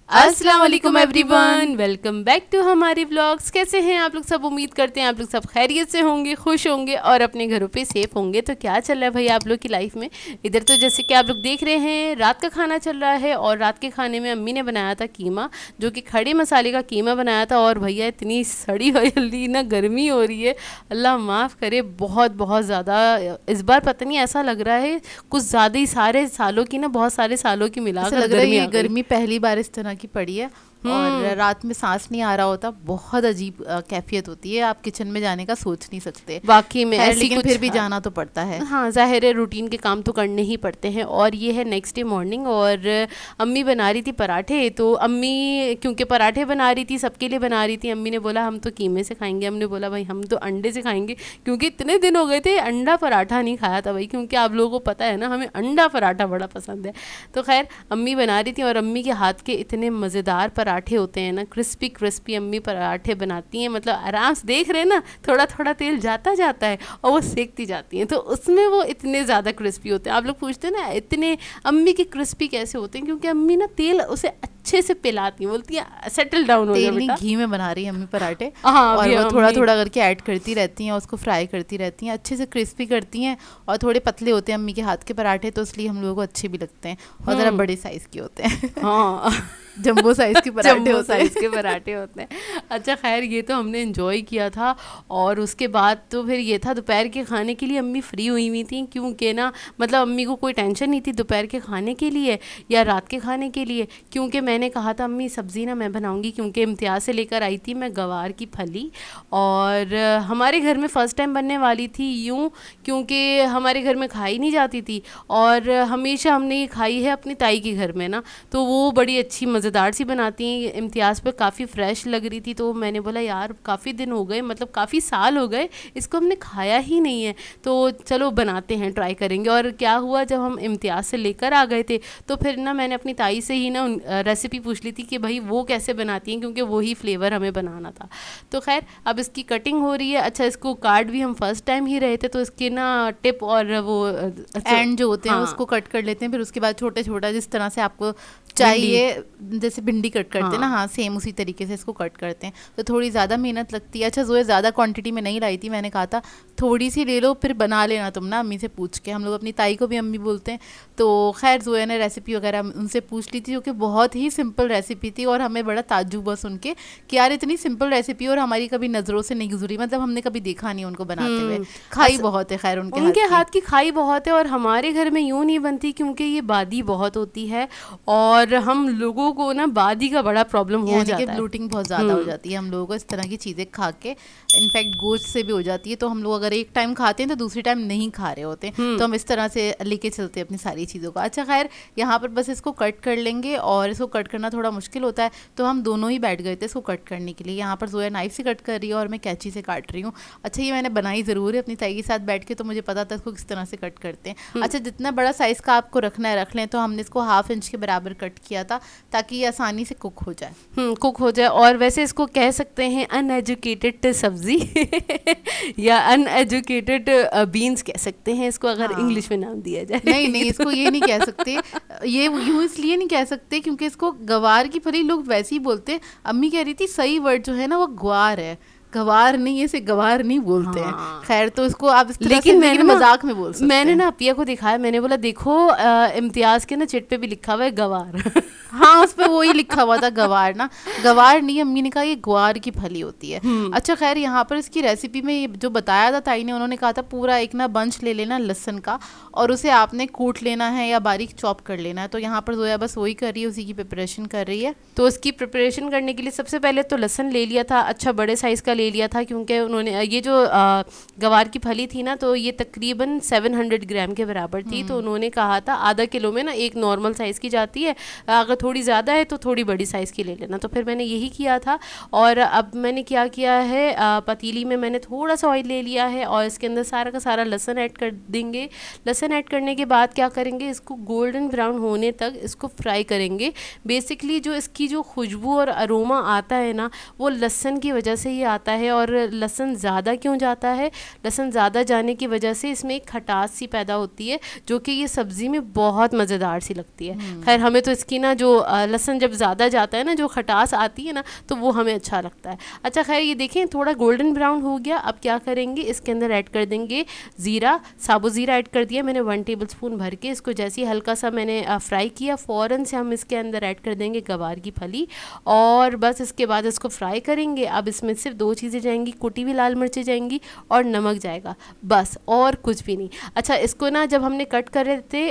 अस्सलाम वालेकुम everyone, welcome back to हमारे व्लॉग्स। कैसे हैं आप लोग सब? उम्मीद करते हैं आप लोग सब खैरियत से होंगे, खुश होंगे और अपने घरों पे सेफ होंगे। तो क्या चल रहा है भाई आप लोग की लाइफ में? इधर तो जैसे कि आप लोग देख रहे हैं रात का खाना चल रहा है और रात के खाने में अम्मी ने बनाया था कीमा, जो कि खड़े मसाले का कीमा बनाया था। और भैया इतनी सड़ी हुई ना गर्मी हो रही है, अल्लाह माफ़ करे, बहुत बहुत ज़्यादा। इस बार पता नहीं ऐसा लग रहा है कुछ ज़्यादा ही सारे सालों की ना, बहुत सारे सालों की मिला लग रहा है ये गर्मी पहली बार इस तरह की पड़ी है और रात में सांस नहीं आ रहा होता। बहुत अजीब कैफियत होती है, आप किचन में जाने का सोच नहीं सकते वाकई में ऐसी, लेकिन फिर भी जाना तो पड़ता है। हाँ जाहिर है, रूटीन के काम तो करने ही पड़ते हैं। और ये है नेक्स्ट डे मॉर्निंग और अम्मी बना रही थी पराठे। तो अम्मी क्योंकि पराठे बना रही थी, सबके लिए बना रही थी, अम्मी ने बोला हम तो कीमे से खाएंगे। हमने बोला भाई हम तो अंडे से खाएंगे, क्योंकि इतने दिन हो गए थे अंडा पराठा नहीं खाया था भाई, क्योंकि आप लोगों को पता है ना हमें अंडा पराठा बड़ा पसंद है। तो खैर अम्मी बना रही थी और अम्मी के हाथ के इतने मज़ेदार पराठे होते हैं ना, क्रिस्पी क्रिस्पी अम्मी पराठे बनाती हैं। मतलब आराम से देख रहे हैं ना, थोड़ा थोड़ा तेल जाता जाता है और वो सेकती जाती हैं, तो उसमें वो इतने ज़्यादा क्रिस्पी होते हैं। आप लोग पूछते हैं ना इतने अम्मी के क्रिस्पी कैसे होते हैं, क्योंकि अम्मी ना तेल उसे अच्छे से पिलाती हैं, बोलती हैं सेटल डाउन हो जाए बेटा। घी में बना रही है अम्मी पराठे। हाँ, और वो थोड़ा थोड़ा करके ऐड करती रहती हैं, उसको फ्राई करती रहती हैं, अच्छे से क्रिस्पी करती हैं। और थोड़े पतले होते हैं अम्मी के हाथ के पराठे, तो इसलिए हम लोगों को अच्छे भी लगते हैं। और ज़रा बड़े साइज़ के होते हैं। हाँ जंबो साइज़ के पराठे होते हैं। अच्छा खैर ये तो हमने एंजॉय किया था। और उसके बाद तो फिर ये था दोपहर के खाने के लिए अम्मी फ्री हुई थी, क्योंकि ना मतलब अम्मी को कोई टेंशन नहीं थी दोपहर के खाने के लिए या रात के खाने के लिए। क्योंकि मैंने कहा था अम्मी सब्ज़ी ना मैं बनाऊँगी, क्योंकि इम्तियाज़ से लेकर आई थी मैं गवार की फली, और हमारे घर में फ़र्स्ट टाइम बनने वाली थी यूँ, क्योंकि हमारे घर में खाई नहीं जाती थी और हमेशा हमने ये खाई है अपनी ताई के घर में ना, तो वो बड़ी अच्छी मज़ेदार सी बनाती हैं। इम्तियाज़ पे काफ़ी फ्रेश लग रही थी, तो मैंने बोला यार काफ़ी दिन हो गए, मतलब काफ़ी साल हो गए इसको हमने खाया ही नहीं है, तो चलो बनाते हैं, ट्राई करेंगे। और क्या हुआ जब हम इम्तियाज़ से लेकर आ गए थे तो फिर ना मैंने अपनी ताई से ही ना रेसिपी पूछ ली थी कि भाई वो कैसे बनाती हैं, क्योंकि वही फ्लेवर हमें बनाना था। तो खैर अब इसकी कटिंग हो रही है। अच्छा इसको काट भी हम फर्स्ट टाइम ही रहे थे, तो इसके ना टिप और वो एंड जो होते हैं उसको कट कर लेते हैं। फिर उसके बाद छोटे छोटा जिस तरह से आपको चाहिए, जैसे भिंडी कट करते हैं ना, हाँ सेम उसी तरीके से इसको कट करते हैं। तो थोड़ी ज़्यादा मेहनत लगती है। अच्छा जोए ज़्यादा क्वांटिटी में नहीं लाई थी, मैंने कहा था थोड़ी सी ले लो फिर बना लेना तुम ना, अम्मी से पूछ के। हम लोग अपनी ताई को भी अम्मी बोलते हैं। तो खैर जोए ने रेसिपी वगैरह उनसे पूछ ली थी, जो कि बहुत ही सिंपल रेसिपी थी और हमें बड़ा ताज्जुब हुआ सुन के कि यार इतनी सिंपल रेसिपी और हमारी कभी नज़रों से नहीं गुजरी, मतलब हमने कभी देखा नहीं उनको बनाते हुए। खाई बहुत है खैर उनके हाथ की खाई बहुत है। और हमारे घर में यूँ नहीं बनती, क्योंकि ये बादी बहुत होती है और हम लोगों को ना बादी का बड़ा प्रॉब्लम हो जाता है, ब्लोटिंग बहुत ज़्यादा हो जाती है हम लोगों को इस तरह की चीज़ें खा के। इनफैक्ट गोश्त से भी हो जाती है, तो हम लोग अगर एक टाइम खाते हैं तो दूसरी टाइम नहीं खा रहे होते, तो हम इस तरह से लेके चलते हैं अपनी सारी चीज़ों को। अच्छा खैर यहाँ पर बस इसको कट कर लेंगे, और इसको कट करना थोड़ा मुश्किल होता है, तो हम दोनों ही बैठ गए थे इसको कट करने के लिए। यहाँ पर जोया नाइफ से कट कर रही है और मैं कैंची से काट रही हूँ। अच्छा ये मैंने बनाई ज़रूर है अपनी ताई के साथ बैठ के, तो मुझे पता था इसको किस तरह से कट करते हैं। अच्छा जितना बड़ा साइज़ का आपको रखना है रख लें, तो हमने इसको 1/2 इंच के बराबर कट किया था, ताकि ये आसानी से कुक हो जाए। कुक हो जाए। और वैसे इसको कह सकते हैं अनएजुकेटेड सब्जी या अनएजुकेटेड बीन्स कह सकते हैं इसको, अगर इंग्लिश में नाम दिया जाए। नहीं इसको ये नहीं कह सकते, ये यूँ इसलिए नहीं कह सकते क्योंकि इसको गवार की फली लोग वैसे ही बोलते हैं। अम्मी कह रही थी सही वर्ड जो है ना वो ग्वार है, गवार नहीं, ऐसे गवार नहीं बोलते हैं। खैर तो इसको आप लेकिन मैंने मजाक में बोल सकते हैं। मैंने ना अपिया को दिखाया, मैंने बोला देखो इम्तियाज़ के ना चिट पे भी लिखा हुआ है गवार। हाँ उस पर वही लिखा हुआ था गवार ना, गवार नहीं, अम्मी ने कहा ये ग्वार की फली होती है। अच्छा खैर यहाँ पर इसकी रेसिपी में ये जो बताया था ताई ने, उन्होंने कहा था पूरा एक ना बंच ले लेना लहसुन का और उसे आपने कूट लेना है या बारीक चॉप कर लेना है। तो यहाँ पर जोया बस वही कर रही है, उसी की प्रिपरेशन कर रही है। तो उसकी प्रिपरेशन करने के लिए सबसे पहले तो लहसुन ले लिया था, अच्छा बड़े साइज़ का ले लिया था, क्योंकि उन्होंने ये जो गवार की फली थी ना, तो ये तकरीबन 700 ग्राम के बराबर थी। तो उन्होंने कहा था आधा किलो में ना एक नॉर्मल साइज़ की जाती है, अगर थोड़ी ज़्यादा है तो थोड़ी बड़ी साइज़ की ले लेना। तो फिर मैंने यही किया था। और अब मैंने क्या किया है, पतीली में मैंने थोड़ा सा ऑयल ले लिया है और इसके अंदर सारा का सारा लहसुन ऐड कर देंगे। लहसुन ऐड करने के बाद क्या करेंगे, इसको गोल्डन ब्राउन होने तक इसको फ्राई करेंगे। बेसिकली जो इसकी जो खुशबू और अरोमा आता है ना, वो लहसुन की वजह से ही आता जाता है। और लहसुन ज़्यादा क्यों जाता है? लहसुन ज़्यादा जाने की वजह से इसमें एक खटास सी पैदा होती है जो कि ये सब्ज़ी में बहुत मज़ेदार सी लगती है। खैर हमें तो इसकी ना जो लहसुन जब ज़्यादा जाता है ना, जो खटास आती है ना, तो वो हमें अच्छा लगता है। अच्छा खैर ये देखें थोड़ा गोल्डन ब्राउन हो गया। अब क्या करेंगे, इसके अंदर ऐड कर देंगे ज़ीरा, साबुत ज़ीरा ऐड कर दिया मैंने 1 टेबलस्पून भर के। इसको जैसे ही हल्का सा मैंने फ्राई किया, फ़ौरन से हम इसके अंदर ऐड कर देंगे गवार की फली और बस इसके बाद इसको फ्राई करेंगे। अब इसमें सिर्फ 2 चीज़ें जाएंगी, कुटी हुई लाल मिर्चें जाएंगी और नमक जाएगा, बस और कुछ भी नहीं। अच्छा इसको ना जब हमने कट कर रहे थे,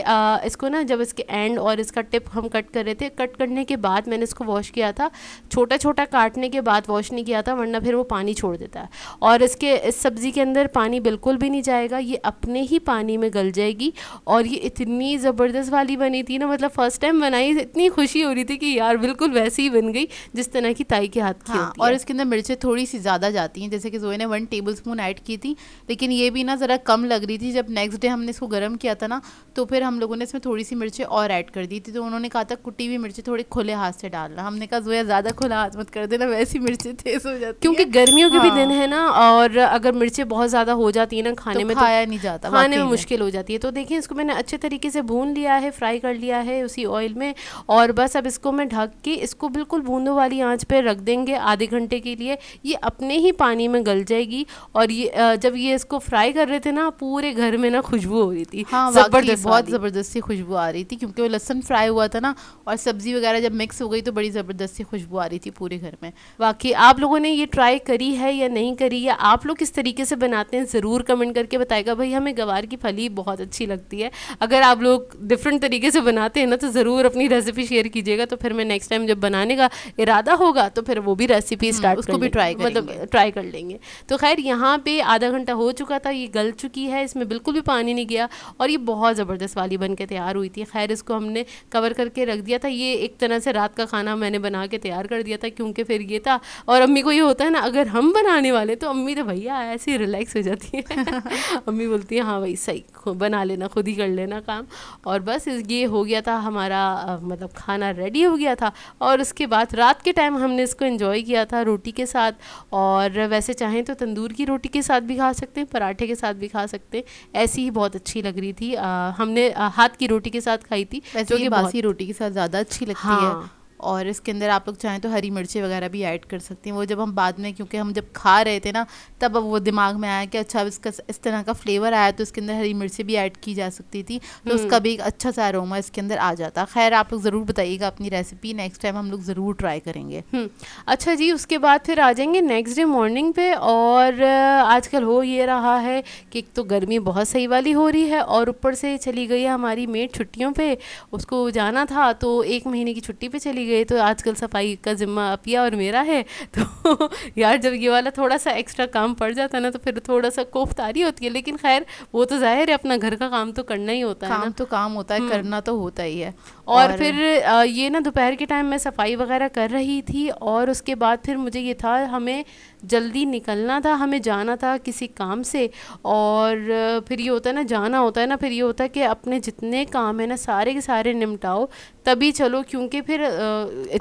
इसको ना जब इसके एंड और इसका टिप हम कट कर रहे थे, कट करने के बाद मैंने इसको वॉश किया था। छोटा छोटा काटने के बाद वॉश नहीं किया था, वरना फिर वो पानी छोड़ देता है। और इस सब्ज़ी के अंदर पानी बिल्कुल भी नहीं जाएगा, ये अपने ही पानी में गल जाएगी। और ये इतनी ज़बरदस्त वाली बनी थी ना, मतलब फ़र्स्ट टाइम बनाई, इतनी खुशी हो रही थी कि यार बिल्कुल वैसे ही बन गई जिस तरह की ताई के हाथ की होती है। और इसके अंदर मिर्चें थोड़ी सी ज़्यादा जाती हैं, जैसे कि ज़ोए ने 1 टेबलस्पून ऐड की थी, लेकिन ये भी ना ज़रा कम लग रही थी। जब नेक्स्ट डे हमने इसको गर्म किया था ना, तो फिर हम लोगों ने इसमें थोड़ी सी मिर्चें और ऐड कर दी थी। तो उन्होंने कहा था कुटी हुई मिर्चें थोड़े खुले हाथ से डालना। हमने कहा ज़ोया ज़्यादा खुला हाथ मत कर देना, वैसी मिर्चें तेज़ हो जाती क्योंकि गर्मियों के भी दिन है ना, और अगर मिर्चें बहुत ज़्यादा हो जाती है ना खाने में, खाया नहीं जाता, खाने में मुश्किल हो जाती है। तो देखिए इसको मैंने अच्छे तरीके से भून लिया है, फ्राई कर लिया है उसी ऑयल में। और बस अब इसको मैं ढक के इसको बिल्कुल बूंदों वाली आंच पे रख देंगे आधे घंटे के लिए। ये अपने ही पानी में गल जाएगी। और ये जब ये इसको फ्राई कर रहे थे ना, पूरे घर में ना खुशबू हो रही थी। हाँ जबरदस्त, बहुत ज़बरदस्त सी खुशबू आ रही थी, क्योंकि वो लहसुन फ्राई हुआ था ना और सब्ज़ी वगैरह जब मिक्स हो गई तो बड़ी ज़बरदस्त सी खुशबू आ रही थी पूरे घर में। वाकई आप लोगों ने ये ट्राई करी है या नहीं करी, या आप लोग किस तरीके से बनाते हैं, ज़रूर कमेंट करके बताएगा। भाई हमें गवार की फली बहुत अच्छी लगती है। अगर आप लोग डिफरेंट तरीके से बनाते हैं ना, तो ज़रूर अपनी रेसिपी शेयर कीजिएगा। तो फिर मैं नेक्स्ट टाइम जब बनाने का इरादा होगा तो फिर वो भी रेसिपी स्टार्ट उसको भी ट्राई कर लेंगे। तो खैर यहाँ पे आधा घंटा हो चुका था, ये गल चुकी है, इसमें बिल्कुल भी पानी नहीं गया और ये बहुत ज़बरदस्त वाली बन के तैयार हुई थी। खैर इसको हमने कवर करके रख दिया था। ये एक तरह से रात का खाना मैंने बना के तैयार कर दिया था, क्योंकि फिर ये था। और अम्मी को ये होता है ना, अगर हम बनाने वाले तो अम्मी तो भैया ऐसे रिलैक्स हो जाती है अम्मी बोलती है हाँ भाई सही, बना लेना, खुद ही कर लेना काम। और बस ये हो गया था हमारा मतलब खाना रेडी हो गया था। और उसके बाद रात के टाइम हमने इसको एंजॉय किया था रोटी के साथ। और वैसे चाहें तो तंदूर की रोटी के साथ भी खा सकते हैं, पराठे के साथ भी खा सकते हैं। ऐसी ही बहुत अच्छी लग रही थी। हमने हाथ की रोटी के साथ खाई थी, जो कि बासी रोटी के साथ ज़्यादा अच्छी लगती है। और इसके अंदर आप लोग चाहें तो हरी मिर्चें वगैरह भी ऐड कर सकती हैं। वो जब हम बाद में, क्योंकि हम जब खा रहे थे ना, तब अब वो दिमाग में आया कि अच्छा अब इसका इस तरह का फ्लेवर आया तो इसके अंदर हरी मिर्चें भी ऐड की जा सकती थी, तो उसका भी एक अच्छा सा अरोमा इसके अंदर आ जाता। खैर आप लोग ज़रूर बताइएगा अपनी रेसिपी, नेक्स्ट टाइम हम लोग ज़रूर ट्राई करेंगे। अच्छा जी, उसके बाद फिर आ जाएंगे नेक्स्ट डे मॉर्निंग पे। और आजकल हो ये रहा है कि एक तो गर्मी बहुत सही वाली हो रही है, और ऊपर से चली गई है हमारी मेड छुट्टियों पे। उसको जाना था तो 1 महीने की छुट्टी पे चली गई। तो आजकल सफाई का जिम्मा अपिया और मेरा है। तो यार जब ये वाला थोड़ा सा एक्स्ट्रा काम पड़ जाता है ना, तो फिर थोड़ा सा कोफ्तारी होती है। लेकिन खैर वो तो जाहिर है, अपना घर का काम तो करना ही होता है ना। काम तो काम होता है, करना तो होता ही है। और फिर ये ना दोपहर के टाइम मैं सफाई वगैरह कर रही थी, और उसके बाद फिर मुझे ये था हमें जल्दी निकलना था, हमें जाना था किसी काम से। और फिर ये होता है ना, जाना होता है ना, फिर ये होता है कि अपने जितने काम है ना सारे के सारे निपटाओ तभी चलो, क्योंकि फिर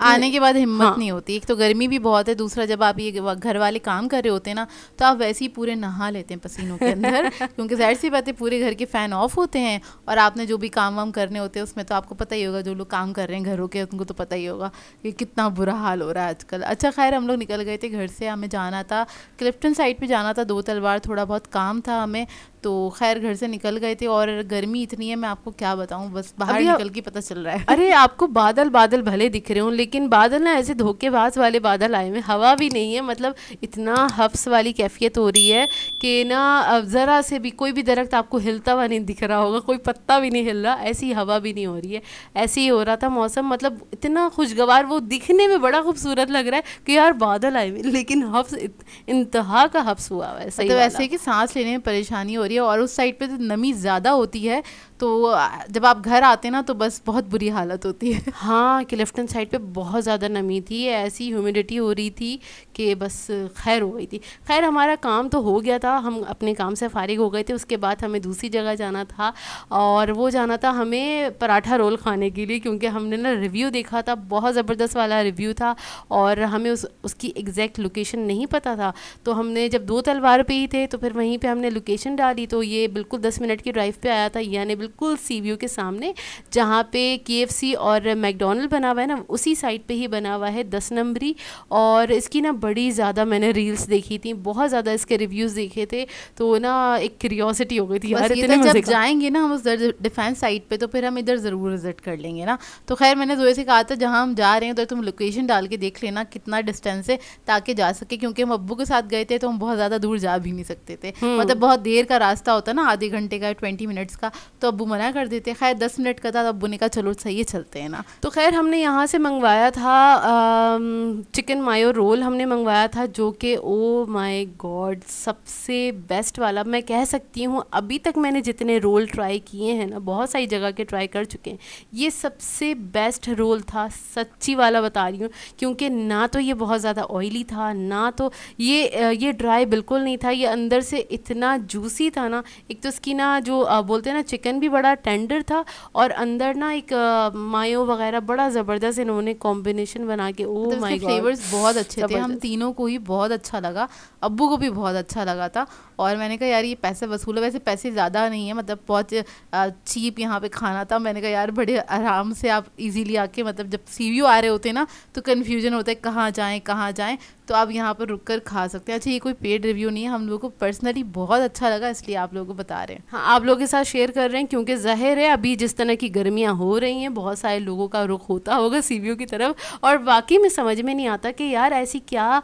आने के बाद हिम्मत नहीं होती। एक तो गर्मी भी बहुत है, दूसरा जब आप ये घर वाले काम कर रहे होते हैं ना, तो आप वैसे ही पूरे नहा लेते हैं पसीनों के अंदर क्योंकि जाहिर सी बात है पूरे घर के फ़ैन ऑफ होते हैं, और आपने जो भी काम वाम करने होते हैं उसमें तो आपको पता ही होगा, जो लोग काम कर रहे हैं घरों के उनको तो पता ही होगा कि कितना बुरा हाल हो रहा है आजकल। अच्छा खैर हम लोग निकल गए थे घर से, हमें जाना था क्लिफ्टन साइड पे जाना था, 2 तलवार, थोड़ा बहुत काम था हमें। तो खैर घर से निकल गए थे, और गर्मी इतनी है मैं आपको क्या बताऊं, बस बाहर निकल के पता चल रहा है। अरे आपको बादल बादल भले दिख रहे हों, लेकिन बादल ना ऐसे धोखेबाज वाले बादल आए हुए, हवा भी नहीं है। मतलब इतना हफ्स वाली कैफियत हो रही है कि ना ज़रा से भी कोई भी दरख्त आपको हिलता हुआ नहीं दिख रहा होगा, कोई पत्ता भी नहीं हिल रहा, ऐसी हवा भी नहीं हो रही है। ऐसे ही हो रहा था मौसम, मतलब इतना खुशगवार, वो दिखने में बड़ा खूबसूरत लग रहा है कि यार बादल आए हुए, लेकिन हफ्स इंतहा का हफ्स हुआ है। सही तो वैसे कि सांस लेने में परेशानी हो रही है, और उस साइड पे तो नमी ज़्यादा होती है, तो जब आप घर आते हैं ना तो बस बहुत बुरी हालत होती है। हाँ, क्लिफ्टन साइड पे बहुत ज़्यादा नमी थी, ऐसी ह्यूमिडिटी हो रही थी कि बस खैर हो गई थी। खैर हमारा काम तो हो गया था, हम अपने काम से फारिग हो गए थे। उसके बाद हमें दूसरी जगह जाना था, और वो जाना था हमें पराठा रोल खाने के लिए, क्योंकि हमने ना रिव्यू देखा था, बहुत ज़बरदस्त वाला रिव्यू था, और हमें उसकी एग्जैक्ट लोकेशन नहीं नहीं पता था। तो हमने जब 2 तलवार पे ही थे तो फिर वहीं पे हमने लोकेशन डाली, तो ये बिल्कुल 10 मिनट की ड्राइव पे आया था, यानी बिल्कुल सी व्यू के सामने जहाँ पे KFC और मैकडोनल्ड बना हुआ है ना, उसी साइड पे ही बना हुआ है 10 नंबरी। और इसकी ना बड़ी ज़्यादा मैंने रील्स देखी थी, बहुत ज़्यादा इसके रिव्यूज़ देखे थे, तो ना एक क्यूरियोसिटी हो गई थी यार इतने मजे जब जाएंगे ना हम उस डिफेंस साइट पे तो फिर हम इधर ज़रूर विजिट कर लेंगे ना। तो खैर मैंने जोए से कहा था जहाँ हम जा रहे हैं तो तुम लोकेशन डाल के देख लेना कितना डिस्टेंस है ताकि जा सके, क्योंकि हम अब्बू के साथ गए थे तो हम बहुत ज़्यादा दूर जा भी नहीं सकते थे, मतलब बहुत देर का रास्ता होता ना, आधे घंटे का 20 मिनट्स का, तो अब्बू मना कर देते। खैर 10 मिनट का था तो अब्बू ने कहा चलो सही है चलते हैं ना। तो खैर हमने यहाँ से मंगवाया था चिकन मायो रोल हमने मंगवाया था, जो कि ओ माय गॉड सबसे बेस्ट वाला मैं कह सकती हूँ। अभी तक मैंने जितने रोल ट्राई किए हैं ना, बहुत सारी जगह के ट्राई कर चुके हैं, ये सबसे बेस्ट रोल था, सच्ची वाला बता रही हूँ। क्योंकि ना तो ये बहुत ज़्यादा ऑयली था, ना तो ये ड्राई बिल्कुल नहीं था, ये अंदर से इतना जूसी था ना। एक तो इसकी ना जो बोलते हैं ना चिकन भी बड़ा टेंडर था, और अंदर ना एक मायो वगैरह बड़ा ज़बरदस्त इन्होंने कॉम्बिनेशन बना के, ओ माय गॉड फ्लेवर्स बहुत अच्छे थे, हम तीनों को ही बहुत अच्छा लगा, अब्बू को भी बहुत अच्छा लगा था। और मैंने कहा यार ये पैसे वसूल है, वैसे पैसे ज़्यादा नहीं है, मतलब बहुत चीप यहाँ पे खाना था। मैंने कहा यार बड़े आराम से आप इजीली आके, मतलब जब सी व्यू आ रहे होते हैं ना तो कन्फ्यूजन होता है कहाँ जाएं, तो आप यहाँ पर रुक कर खा सकते हैं। अच्छा ये कोई पेड रिव्यू नहीं है, हम लोगों को पर्सनली बहुत अच्छा लगा इसलिए आप लोगों को बता रहे हैं। हाँ आप लोगों के साथ शेयर कर रहे हैं, क्योंकि ज़ाहिर है अभी जिस तरह की गर्मियाँ हो रही हैं बहुत सारे लोगों का रुख होता होगा सी व्यू की तरफ, और वाकई में समझ में नहीं आता कि यार ऐसी क्या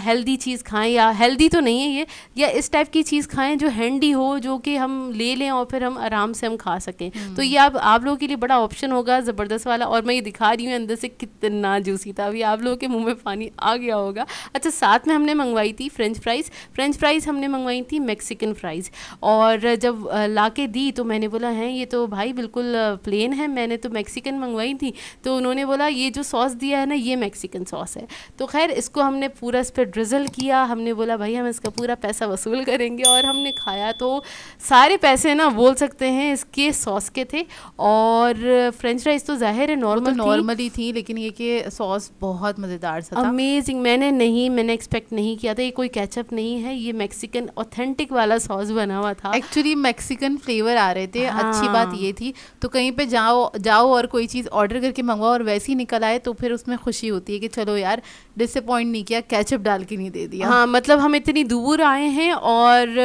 हेल्दी चीज़ खाएं, या हेल्दी तो नहीं है ये, या इस टाइप की चीज़ खाएं जो हैंडी हो, जो कि हम ले लें और फिर हम आराम से हम खा सकें। तो ये आप लोगों के लिए बड़ा ऑप्शन होगा ज़बरदस्त वाला। और मैं ये दिखा रही हूँ अंदर से कितना जूसी था, अभी आप लोगों के मुँह में पानी आ गया होगा। अच्छा साथ में हमने मंगवाई थी फ्रेंच फ्राइज़ हमने मंगवाई थी मैक्सिकन फ्राइज़, और जब ला के दी तो मैंने बोला है ये तो भाई बिल्कुल प्लेन है, मैंने तो मैक्सिकन मंगवाई थी। तो उन्होंने बोला ये जो सॉस दिया है ना ये मैक्सिकन सॉस है। तो खैर इसको हमने पूरा इस पर ड्रिजल किया, हमने बोला भाई हम इसका पूरा पैसा वसूल करेंगे, और हमने खाया तो सारे पैसे ना बोल सकते हैं इसके सॉस के थे। और फ्रेंच फ्राइज़ तो जाहिर है नॉर्मली थी, लेकिन ये कि सॉस बहुत मज़ेदार सा था, अमेजिंग। मैंने एक्सपेक्ट नहीं किया था, ये कोई केचप नहीं है, ये मैक्सिकन ऑथेंटिक वाला सॉस बना हुआ था। एक्चुअली मैक्सिकन फ्लेवर आ रहे थे। हाँ। अच्छी बात ये थी, तो कहीं पे जाओ और कोई चीज़ ऑर्डर करके मंगवाओ और वैसे ही निकल आए तो फिर उसमें खुशी होती है कि चलो यार डिसअपॉइंट नहीं किया, केचप डाल के नहीं दे दिया। हाँ मतलब हम इतनी दूर आए हैं और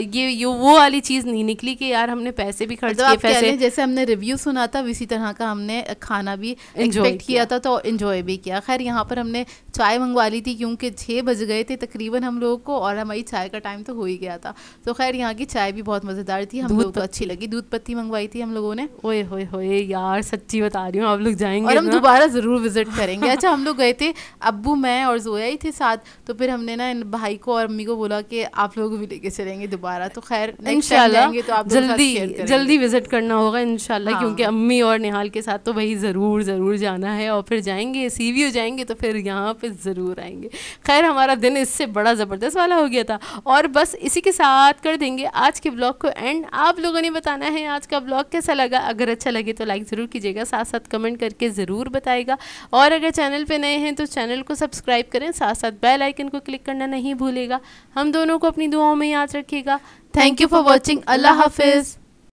ये वो वाली चीज़ नहीं निकली कि यार हमने पैसे भी खर्च किए। पैसे जैसे हमने रिव्यू सुना था इसी तरह का हमने खाना भी एक्सपेक्ट किया था, तो एंजॉय भी किया। खैर यहाँ पर हमने चाय मंगवा ली थी क्योंकि 6 बज गए थे तकरीबन हम लोगों को, और हमारी चाय का टाइम तो हो ही गया था। तो खैर यहाँ की चाय भी बहुत मज़ेदार थी, हम लोगों को अच्छी लगी। दूध पत्ती मंगवाई थी हम लोगों ने। ओए होए होए यार सच्ची बता रही हूँ, आप लोग जाएंगे और हम दोबारा ज़रूर विजिट करेंगे। अच्छा हम लोग गए थे, अब्बू मैं और जोया ही थे साथ, तो फिर हमने ना इन भाई को और अम्मी को बोला कि आप लोग भी लेके चलेंगे दोबारा। तो खैर इंशाल्लाह तो आप जल्दी विजिट करना होगा इंशाल्लाह। हाँ। क्योंकि अम्मी और निहाल के साथ तो भाई ज़रूर जाना है, और फिर जाएंगे सी व्यू जाएंगे तो फिर यहाँ पे ज़रूर आएंगे। खैर हमारा दिन इससे बड़ा ज़बरदस्त वाला हो गया था, और बस इसी के साथ कर देंगे आज के ब्लॉग को एंड। आप लोगों ने बताना है आज का ब्लॉग कैसा लगा, अगर अच्छा लगे तो लाइक ज़रूर कीजिएगा, साथ साथ कमेंट करके ज़रूर बताइएगा, और अगर चैनल पे नए हैं तो चैनल को सब्सक्राइब करें, साथ साथ बेल आइकन को क्लिक करना नहीं भूलेगा। हम दोनों को अपनी दुआओं में याद रखिएगा। Thank you for watching. अल्लाह हाफिज़।